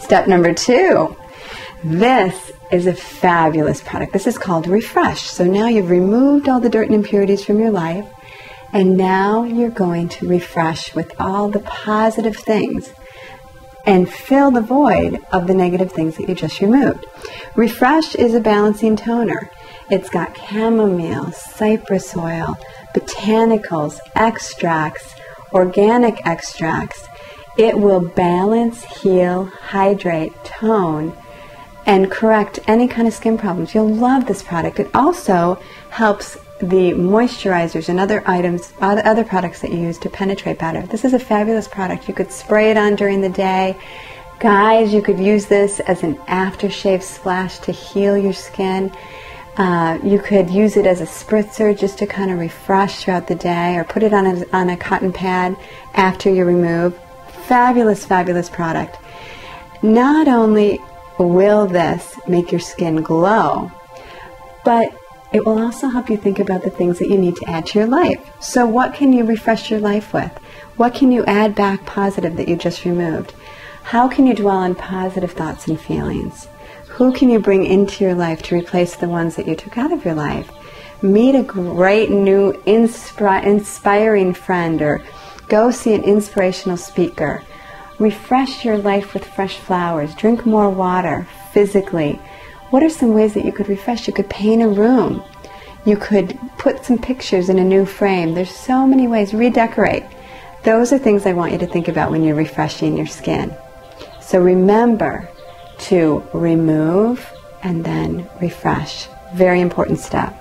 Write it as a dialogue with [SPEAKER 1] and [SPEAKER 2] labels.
[SPEAKER 1] Step number 2. This is a fabulous product. This is called Refresh. So now you've removed all the dirt and impurities from your life, and now you're going to refresh with all the positive things and fill the void of the negative things that you just removed. Refresh is a balancing toner. It's got chamomile, cypress oil, botanicals, extracts, organic extracts. It will balance, heal, hydrate, tone, and correct any kind of skin problems. You'll love this product. It also helps the moisturizers and other products that you use to penetrate better. This is a fabulous product. You could spray it on during the day. Guys, you could use this as an aftershave splash to heal your skin. You could use it as a spritzer just to kind of refresh throughout the day, or put it on a cotton pad after you remove. Fabulous, fabulous product. Not only will this make your skin glow, but it will also help you think about the things that you need to add to your life. So what can you refresh your life with? What can you add back positive that you just removed? How can you dwell on positive thoughts and feelings? Who can you bring into your life to replace the ones that you took out of your life? Meet a great new inspiring friend, or go see an inspirational speaker. Refresh your life with fresh flowers. Drink more water physically. What are some ways that you could refresh? You could paint a room. You could put some pictures in a new frame. There's so many ways. Redecorate. Those are things I want you to think about when you're refreshing your skin. So remember to remove and then refresh. Very important step.